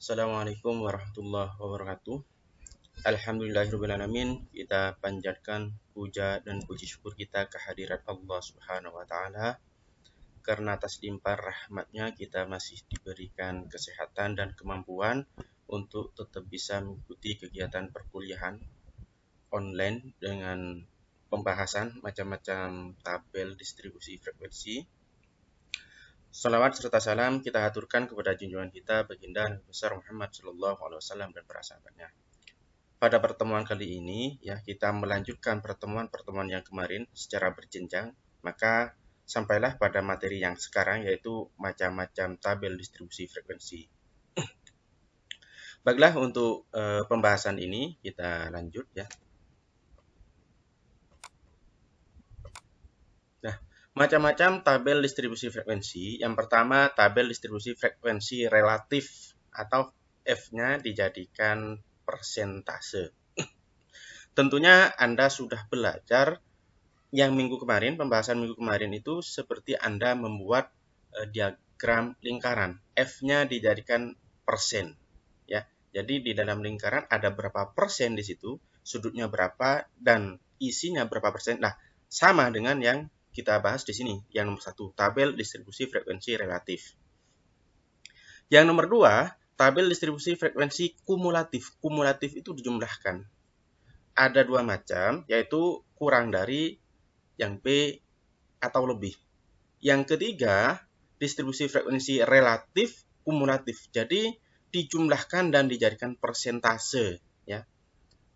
Assalamualaikum warahmatullahi wabarakatuh. Alhamdulillahirrahmanirrahim. Kita panjatkan puja dan puji syukur kita kehadirat Allah Subhanahu wa Ta'ala. Karena atas limpah rahmatnya kita masih diberikan kesehatan dan kemampuan untuk tetap bisa mengikuti kegiatan perkuliahan online dengan pembahasan macam-macam tabel distribusi frekuensi. Salawat serta salam kita haturkan kepada junjungan kita baginda Nabi besar Muhammad Shallallahu Alaihi Wasallam dan para sahabatnya. Pada pertemuan kali ini ya kita melanjutkan pertemuan-pertemuan yang kemarin secara berjenjang, maka sampailah pada materi yang sekarang yaitu macam-macam tabel distribusi frekuensi. Baiklah, untuk pembahasan ini kita lanjut ya. Nah, macam-macam tabel distribusi frekuensi. Yang pertama, tabel distribusi frekuensi relatif atau F-nya dijadikan persentase. Tentunya Anda sudah belajar yang pembahasan minggu kemarin itu seperti Anda membuat diagram lingkaran. F-nya dijadikan persen. Ya. Jadi di dalam lingkaran ada berapa persen di situ, sudutnya berapa, dan isinya berapa persen. Nah, sama dengan yang kita bahas di sini. Yang nomor 1, tabel distribusi frekuensi relatif. Yang nomor 2, tabel distribusi frekuensi kumulatif. Kumulatif itu dijumlahkan. Ada dua macam, yaitu kurang dari yang B atau lebih. Yang ketiga, distribusi frekuensi relatif kumulatif. Jadi dijumlahkan dan dijadikan persentase. Ya.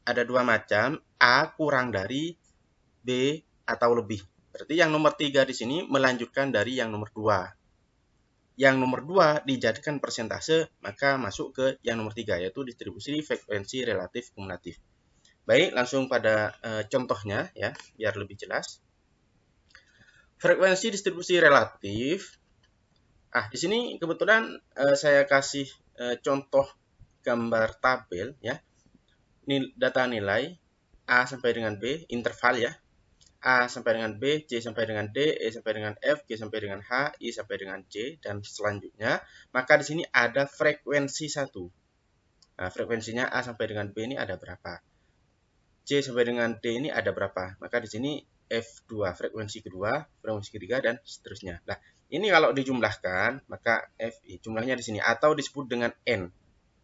Ada dua macam, A kurang dari B atau lebih. Berarti yang nomor 3 di sini melanjutkan dari yang nomor 2. Yang nomor 2 dijadikan persentase, maka masuk ke yang nomor 3, yaitu distribusi frekuensi relatif kumulatif. Baik, langsung pada contohnya ya, biar lebih jelas. Frekuensi distribusi relatif. Di sini kebetulan saya kasih contoh gambar tabel ya. Ini data nilai A sampai dengan B, interval ya. A sampai dengan B, C sampai dengan D, E sampai dengan F, G sampai dengan H, I sampai dengan C, dan selanjutnya. Maka di sini ada frekuensi 1. Nah, frekuensinya A sampai dengan B ini ada berapa? C sampai dengan D ini ada berapa? Maka di sini F2, frekuensi kedua, frekuensi ketiga, dan seterusnya. Nah, ini kalau dijumlahkan, maka FI, jumlahnya di sini, atau disebut dengan N.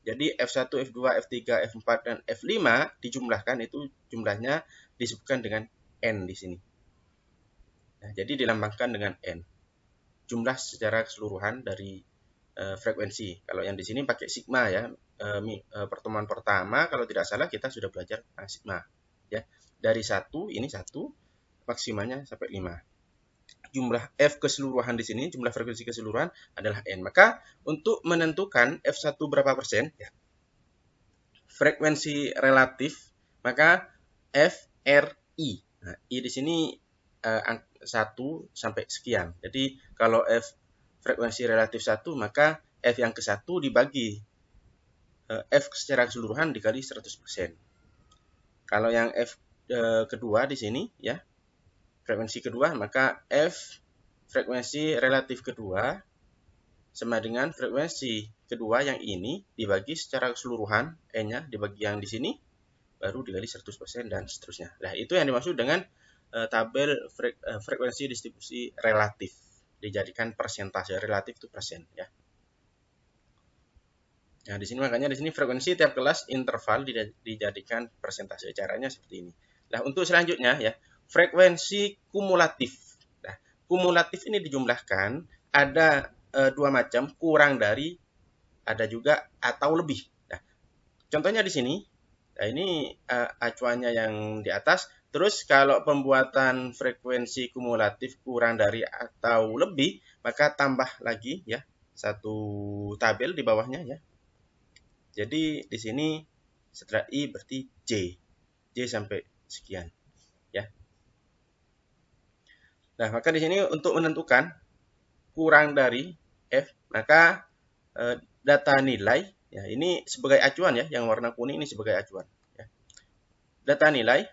Jadi F1, F2, F3, F4, dan F5 dijumlahkan, itu jumlahnya disebutkan dengan N di sini. Nah, jadi dilambangkan dengan N. Jumlah secara keseluruhan dari frekuensi. Kalau yang di sini pakai sigma ya. Pertemuan pertama kalau tidak salah kita sudah belajar sigma ya. Dari 1 ini 1 maksimalnya sampai 5. Jumlah F keseluruhan di sini, jumlah frekuensi keseluruhan adalah N. Maka untuk menentukan F1 berapa persen ya, frekuensi relatif, maka FRI. Nah, I di sini 1 sampai sekian. Jadi kalau F frekuensi relatif 1, maka F yang ke-1 dibagi F secara keseluruhan dikali 100%. Kalau yang F kedua di sini ya, frekuensi kedua, maka F frekuensi relatif kedua sama dengan frekuensi kedua yang ini dibagi secara keseluruhan, N-nya dibagi yang di sini, baru dikali 100% dan seterusnya. Nah, itu yang dimaksud dengan tabel frekuensi distribusi relatif. Dijadikan persentase, relatif itu persen ya. Nah, di sini makanya di sini frekuensi tiap kelas interval dijadikan persentase. Caranya seperti ini. Nah, untuk selanjutnya ya, frekuensi kumulatif. Nah, kumulatif ini dijumlahkan ada dua macam, kurang dari, ada juga atau lebih. Nah, contohnya di sini. Nah, ini acuannya yang di atas. Terus kalau pembuatan frekuensi kumulatif kurang dari atau lebih, maka tambah lagi ya satu tabel di bawahnya ya. Jadi di sini setelah I berarti J sampai sekian ya. Nah, maka di sini untuk menentukan kurang dari F, maka data nilai ya, ini sebagai acuan ya, yang warna kuning ini sebagai acuan ya. Data nilai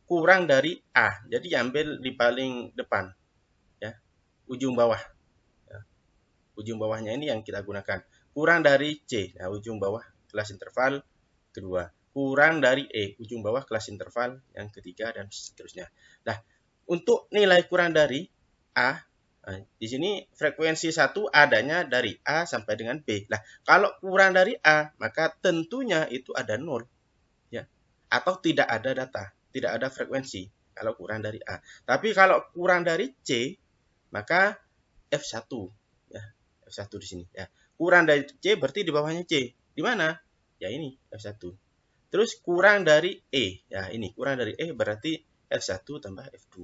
kurang dari A, jadi ambil di paling depan ya, ujung bawah ya. Ujung bawahnya ini yang kita gunakan. kurang dari C, nah ujung bawah kelas interval kedua, kurang dari E, ujung bawah kelas interval yang ketiga, dan seterusnya. Nah, untuk nilai kurang dari A, nah, di sini frekuensi 1 adanya dari A sampai dengan B. Nah, kalau kurang dari A, maka tentunya itu ada 0. Ya, atau tidak ada data, tidak ada frekuensi kalau kurang dari A. Tapi kalau kurang dari C, maka F1, ya. F1 di sini, ya. Kurang dari C berarti di bawahnya C. Di mana? Ya ini F1. Terus kurang dari E. Ya, ini kurang dari E berarti F1 tambah F2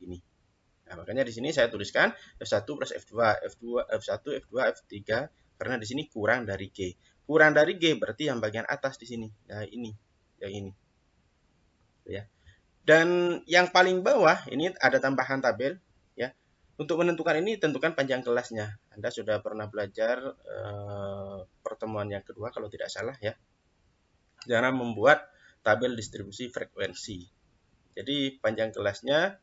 ini. Nah, makanya di sini saya tuliskan F1 plus F2, F1, F2, F3 karena di sini kurang dari G. Kurang dari G berarti yang bagian atas di sini. Nah, ini. Yang ini. Ya. Dan yang paling bawah ini ada tambahan tabel, ya. Untuk menentukan ini tentukan panjang kelasnya. Anda sudah pernah belajar pertemuan yang kedua kalau tidak salah, ya. Cara membuat tabel distribusi frekuensi. Jadi panjang kelasnya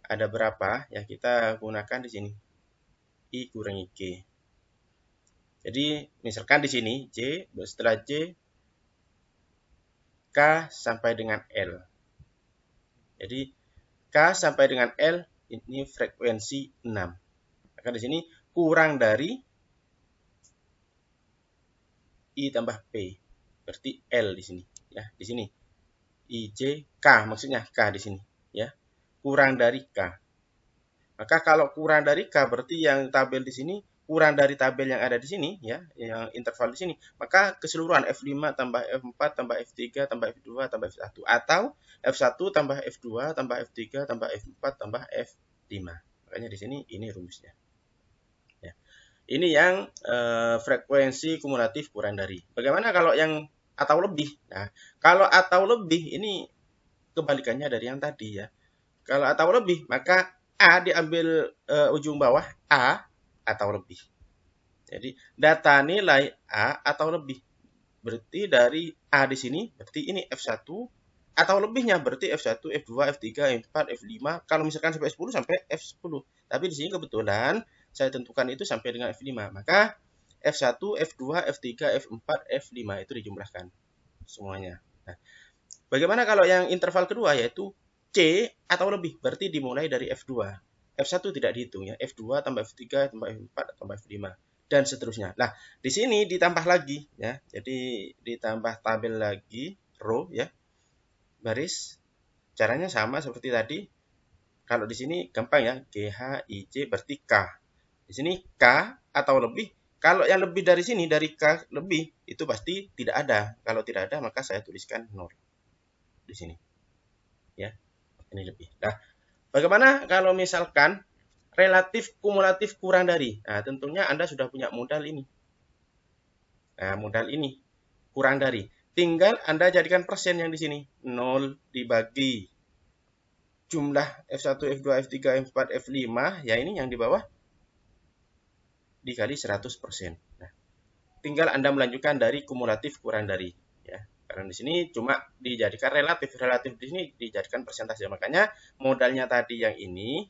ada berapa, ya kita gunakan di sini. I kurangi G. Jadi misalkan di sini J, setelah J K sampai dengan L. Jadi K sampai dengan L ini frekuensi 6. Maka di sini kurang dari I tambah P. Berarti L di sini, ya. Di sini IJ K, maksudnya K di sini, ya. Kurang dari K. Maka kalau kurang dari K berarti yang tabel di sini kurang dari tabel yang ada di sini, ya, yang interval di sini. Maka keseluruhan F5 tambah F4 tambah F3 tambah F2 tambah F1 atau F1 tambah F2 tambah F3 tambah F4 tambah F5. Makanya di sini ini rumusnya. Ya. Ini yang frekuensi kumulatif kurang dari. Bagaimana kalau yang atau lebih? Nah, kalau atau lebih ini kebalikannya dari yang tadi, ya. Kalau atau lebih, maka A diambil ujung bawah A atau lebih. Jadi data nilai A atau lebih. Berarti dari A di sini, berarti ini F1 atau lebihnya berarti F1, F2, F3, F4, F5. Kalau misalkan sampai 10 sampai F10. Tapi di sini kebetulan saya tentukan itu sampai dengan F5. Maka F1, F2, F3, F4, F5 itu dijumlahkan semuanya. Nah, bagaimana kalau yang interval kedua yaitu C atau lebih? Berarti dimulai dari F2. F1 tidak dihitung, ya. F2 tambah F3 tambah F4 tambah F5 dan seterusnya. Nah, di sini ditambah lagi, ya. Jadi ditambah tabel lagi row, ya. Baris. Caranya sama seperti tadi. Kalau di sini gampang, ya. GH IJ berarti K. Di sini K atau lebih. Kalau yang lebih dari sini, dari K lebih, itu pasti tidak ada. Kalau tidak ada, maka saya tuliskan 0 di sini. Ya, ini lebih. Nah, bagaimana kalau misalkan relatif kumulatif kurang dari? Nah, tentunya Anda sudah punya modal ini. Nah, modal ini kurang dari. Tinggal Anda jadikan persen yang di sini. 0 dibagi jumlah F1, F2, F3, F4, F5. Ya, ini yang di bawah dikali 100%. Nah, tinggal Anda melanjutkan dari kumulatif kurang dari. Ya, karena di sini cuma dijadikan relatif. Relatif di sini dijadikan persentase. Makanya modalnya tadi yang ini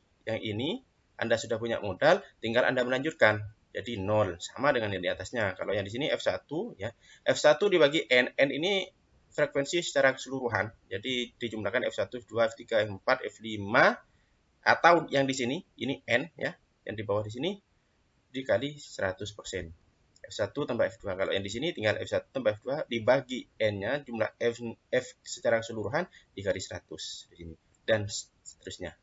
Anda sudah punya modal, tinggal Anda melanjutkan. Jadi 0 sama dengan yang di atasnya. Kalau yang di sini F1, ya. F1 dibagi N. N ini frekuensi secara keseluruhan. Jadi dijumlahkan F1, F2, F3, F4, F5 atau yang di sini ini N, ya. Yang di bawah di sini dikali 100%. F1 tambah F2. Kalau yang di sini tinggal F1 tambah F2 dibagi N-nya, jumlah F secara keseluruhan dikali 100 di sini. Dan seterusnya.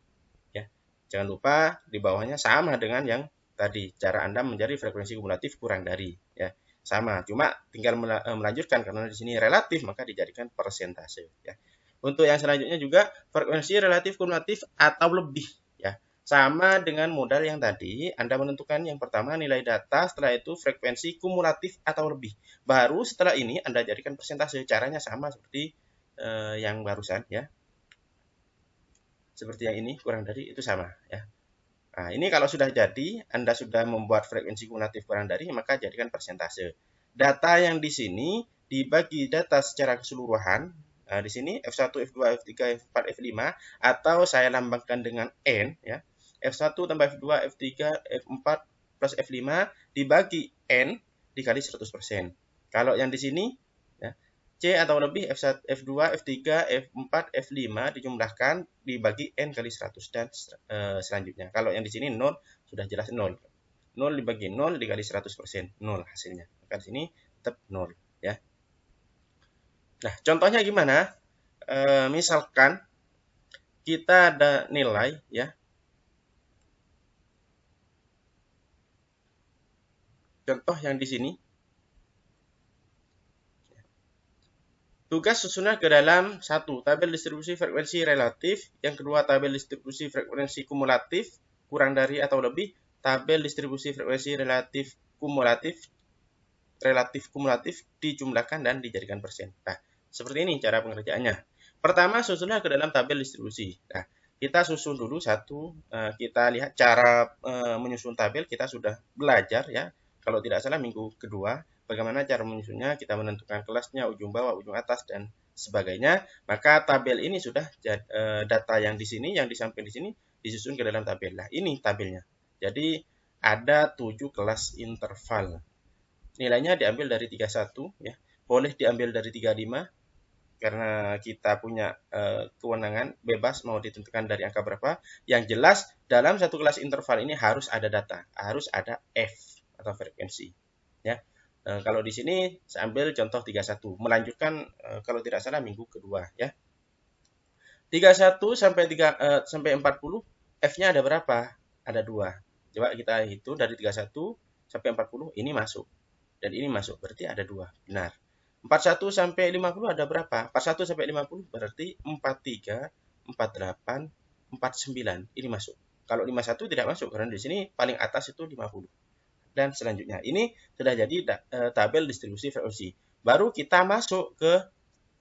Ya. Jangan lupa di bawahnya sama dengan yang tadi. Cara Anda mencari frekuensi kumulatif kurang dari. Ya. Sama. Cuma tinggal melanjutkan karena di sini relatif maka dijadikan persentase. Ya. Untuk yang selanjutnya juga frekuensi relatif kumulatif atau lebih. Ya. Sama dengan modal yang tadi, Anda menentukan yang pertama nilai data, setelah itu frekuensi kumulatif atau lebih. Baru setelah ini Anda jadikan persentase. Caranya sama seperti yang barusan, ya. Seperti yang ini, kurang dari itu sama, ya. Nah, ini kalau sudah jadi, Anda sudah membuat frekuensi kumulatif kurang dari, maka jadikan persentase. Data yang di sini dibagi data secara keseluruhan. Nah, di sini F1, F2, F3, F4, F5 atau saya lambangkan dengan N, ya. F1 tambah F2, F3, F4 plus F5 dibagi N dikali 100%. Kalau yang di sini ya, C atau lebih F1, F2, F3, F4, F5 dijumlahkan dibagi N kali 100 dan selanjutnya. Kalau yang di sini 0 sudah jelas 0. 0 dibagi 0 dikali 100%, 0 hasilnya. Maka di sini tetap 0 ya. Nah, contohnya gimana? Misalkan kita ada nilai ya. Contoh yang di sini. Tugas susunlah ke dalam satu tabel distribusi frekuensi relatif, yang kedua tabel distribusi frekuensi kumulatif kurang dari atau lebih, tabel distribusi frekuensi relatif kumulatif dijumlahkan dan dijadikan persen. Nah, seperti ini cara pengerjaannya. Pertama, susunlah ke dalam tabel distribusi. Nah, kita susun dulu satu, kita lihat cara menyusun tabel, kita sudah belajar ya. Kalau tidak salah minggu kedua, bagaimana cara menyusunnya, kita menentukan kelasnya, ujung bawah, ujung atas, dan sebagainya. Maka tabel ini sudah data yang di sini, yang di samping di sini, disusun ke dalam tabel. Nah, ini tabelnya. Jadi, ada 7 kelas interval. Nilainya diambil dari 31, ya. Boleh diambil dari 35, karena kita punya kewenangan bebas mau ditentukan dari angka berapa. Yang jelas, dalam satu kelas interval ini harus ada data, harus ada F atau frekuensi. Ya. Kalau di sini saya ambil contoh 31, melanjutkan kalau tidak salah minggu kedua ya. 31 sampai 40, F-nya ada berapa? Ada 2. Coba kita hitung dari 31 sampai 40, ini masuk dan ini masuk, berarti ada 2. Benar. 41 sampai 50 ada berapa? 41 sampai 50 berarti 43, 48, 49. Ini masuk. Kalau 51 tidak masuk karena di sini paling atas itu 50. Dan selanjutnya. Ini sudah jadi tabel distribusi frekuensi. Baru kita masuk ke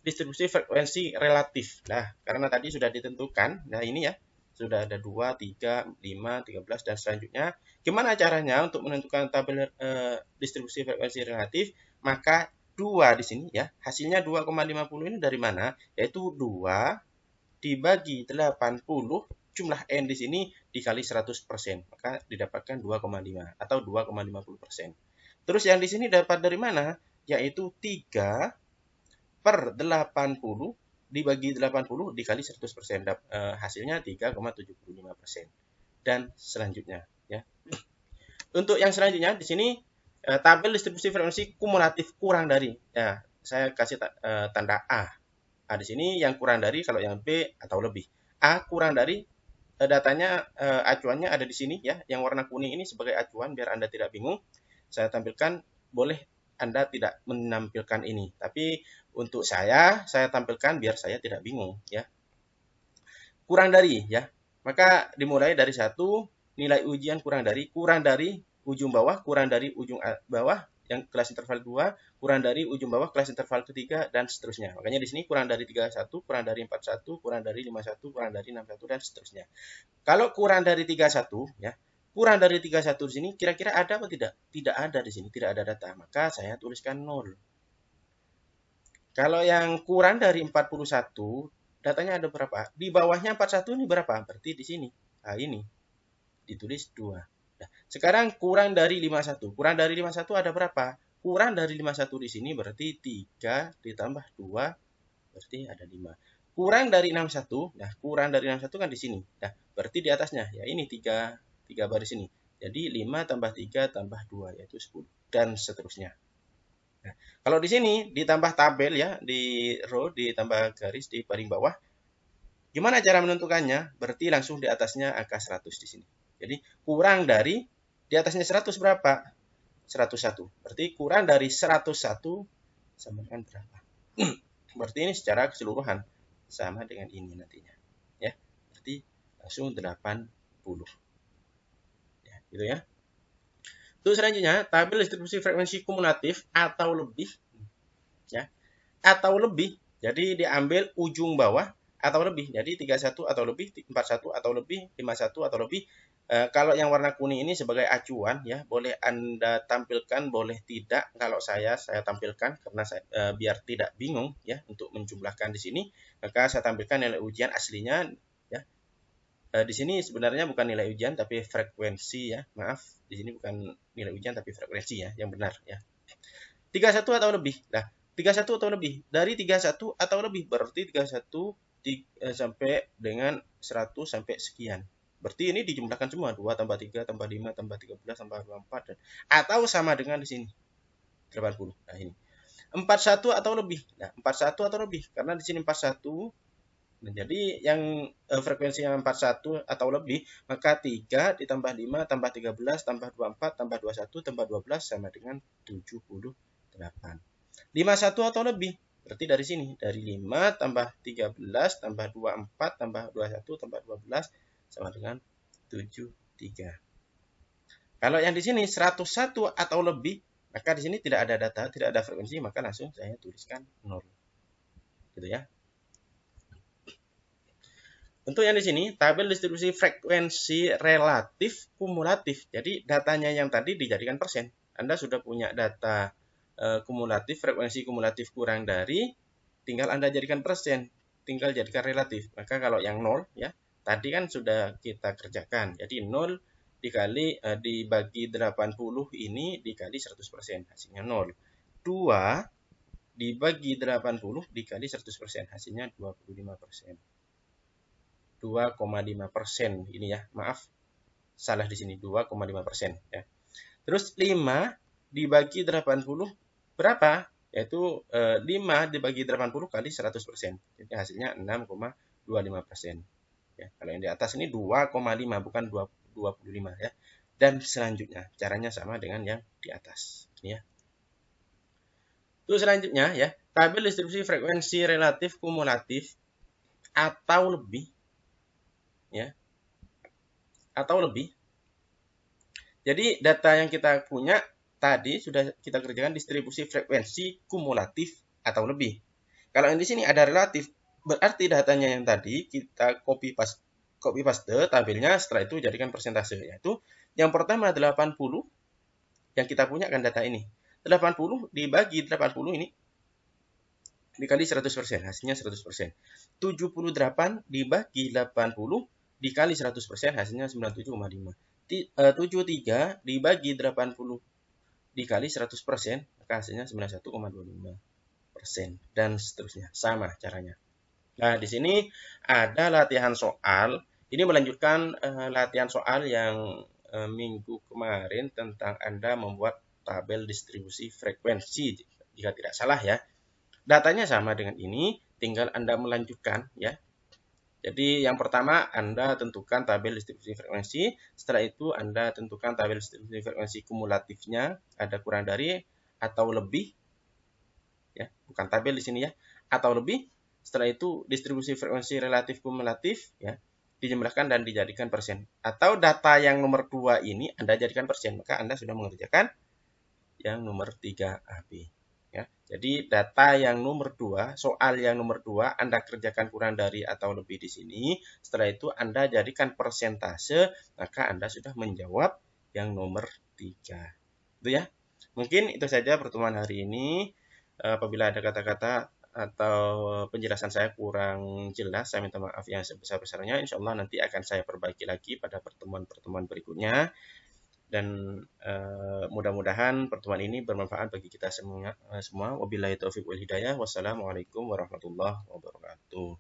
distribusi frekuensi relatif. Nah, karena tadi sudah ditentukan, nah ini ya, sudah ada 2, 3, 5, 13, dan selanjutnya. Gimana caranya untuk menentukan tabel distribusi frekuensi relatif? Maka 2 di sini ya, hasilnya 2,50 ini dari mana? Yaitu 2 dibagi 80, jumlah N di sini dikali 100%, maka didapatkan 2,5 atau 2,50%. Terus yang di sini dapat dari mana? Yaitu 3 per 80 dibagi 80 dikali 100%, hasilnya 3,75%. Dan selanjutnya ya. Untuk yang selanjutnya di sini tabel distribusi frekuensi kumulatif kurang dari. Ya, saya kasih tanda A. A di sini yang kurang dari, kalau yang B atau lebih. A kurang dari, datanya acuannya ada di sini ya. Yang warna kuning ini sebagai acuan biar Anda tidak bingung. Saya tampilkan, boleh Anda tidak menampilkan ini. Tapi untuk saya tampilkan biar saya tidak bingung ya. Kurang dari ya. Maka dimulai dari 1, nilai ujian kurang dari ujung bawah, kurang dari ujung bawah yang kelas interval 2, kurang dari ujung bawah kelas interval ketiga, dan seterusnya. Makanya di sini kurang dari 31, kurang dari 41, kurang dari 51, kurang dari 61, dan seterusnya. Kalau kurang dari 31 ya, kurang dari 31 di sini kira-kira ada atau tidak? Tidak ada di sini, tidak ada data. Maka saya tuliskan 0. Kalau yang kurang dari 41, datanya ada berapa? Di bawahnya 41 ini berapa? Berarti di sini. Nah, ini ditulis 2. Nah, sekarang kurang dari 51. Kurang dari 51 ada berapa? Kurang dari 51 di sini berarti 3 ditambah 2 berarti ada 5. Kurang dari 61. Nah, kurang dari 61 kan di sini. Nah, berarti di atasnya ya ini 3 baris ini. Jadi 5 tambah 3 tambah 2 yaitu 10 dan seterusnya. Nah, kalau di sini ditambah tabel ya, di row ditambah garis di paling bawah. Gimana cara menentukannya? Berarti langsung di atasnya angka 100 di sini. Jadi kurang dari, di atasnya 100 berapa? 101. Berarti kurang dari 101 sama dengan berapa? Berarti ini secara keseluruhan sama dengan ini nantinya. Ya, berarti langsung 80. Ya, gitu ya. Terus selanjutnya, tabel distribusi frekuensi kumulatif atau lebih. Ya, atau lebih. Jadi diambil ujung bawah atau lebih. Jadi 31 atau lebih, 41 atau lebih, 51 atau lebih. Kalau yang warna kuning ini sebagai acuan ya, boleh Anda tampilkan, boleh tidak. Kalau saya tampilkan karena biar tidak bingung ya untuk menjumlahkan di sini, maka saya tampilkan nilai ujian aslinya ya. Di sini sebenarnya bukan nilai ujian tapi frekuensi ya. Maaf, di sini bukan nilai ujian tapi frekuensi ya, yang benar ya. 31 atau lebih. Nah, 31 atau lebih. Dari 31 atau lebih berarti 31 sampai dengan 100 sampai sekian. Berarti ini dijumlahkan semua. 2 tambah 3 tambah 5 tambah 13 tambah 24 dan atau sama dengan di sini 80. Nah, ini 41 atau lebih. Nah, 41 atau lebih karena di sini 41. Nah, jadi yang frekuensi yang 41 atau lebih, maka 3 ditambah 5 tambah 13 tambah 24 tambah 21 tambah 12 sama dengan 78. 51 atau lebih, berarti dari sini, dari 5 tambah 13 tambah 24 tambah 21 tambah 12 sama dengan 73. Kalau yang di sini 101 atau lebih, maka di sini tidak ada data, tidak ada frekuensi, maka langsung saya tuliskan 0. Gitu ya. Untuk yang di sini, tabel distribusi frekuensi relatif kumulatif. Jadi datanya yang tadi dijadikan persen. Anda sudah punya data kumulatif, frekuensi kumulatif kurang dari, tinggal Anda jadikan persen, tinggal jadikan relatif. Maka kalau yang 0 ya, tadi kan sudah kita kerjakan. Jadi 0 dikali dibagi 80 ini dikali 100%, hasilnya 0. 2 dibagi 80 dikali 100%, hasilnya 25%. 2,5% ini ya, maaf salah di sini, 2,5% ya. Terus 5 dibagi 80 berapa? Yaitu 5 dibagi 80 kali 100%. Jadi hasilnya 6,25%. Ya, kalau yang di atas ini 2,5 bukan 25 ya. Dan selanjutnya caranya sama dengan yang di atas. Ini ya. Terus selanjutnya ya, tabel distribusi frekuensi relatif kumulatif atau lebih ya. Atau lebih. Jadi data yang kita punya tadi sudah kita kerjakan distribusi frekuensi kumulatif atau lebih. Kalau yang di sini ada relatif, berarti datanya yang tadi kita copy paste tabelnya, setelah itu jadikan persentase, yaitu yang pertama 80 yang kita punya kan data ini. 80 dibagi 80 ini dikali 100%, hasilnya 100%. 78 dibagi 80 dikali 100%, hasilnya 97,5. 73 dibagi 80 dikali 100%, maka hasilnya 91,25%. Dan seterusnya. Sama caranya. Nah, di sini ada latihan soal. Ini melanjutkan latihan soal yang minggu kemarin tentang Anda membuat tabel distribusi frekuensi, jika tidak salah ya. Datanya sama dengan ini, tinggal Anda melanjutkan ya. Jadi yang pertama Anda tentukan tabel distribusi frekuensi, setelah itu Anda tentukan tabel distribusi frekuensi kumulatifnya, ada kurang dari atau lebih, ya, bukan tabel di sini ya, atau lebih. Setelah itu distribusi frekuensi relatif kumulatif, ya, dijumlahkan dan dijadikan persen. Atau data yang nomor 2 ini Anda jadikan persen, maka Anda sudah mengerjakan yang nomor 3AB. Ya, jadi data yang nomor 2, soal yang nomor 2, Anda kerjakan kurang dari atau lebih di sini. Setelah itu Anda jadikan persentase, maka Anda sudah menjawab yang nomor 3. Itu ya. Mungkin itu saja pertemuan hari ini. Apabila ada kata-kata atau penjelasan saya kurang jelas, saya minta maaf yang sebesar-besarnya. Insya Allah nanti akan saya perbaiki lagi pada pertemuan-pertemuan berikutnya. Dan mudah-mudahan pertemuan ini bermanfaat bagi kita semua. Wabillahi taufiq wal hidayah. Wassalamualaikum warahmatullahi wabarakatuh.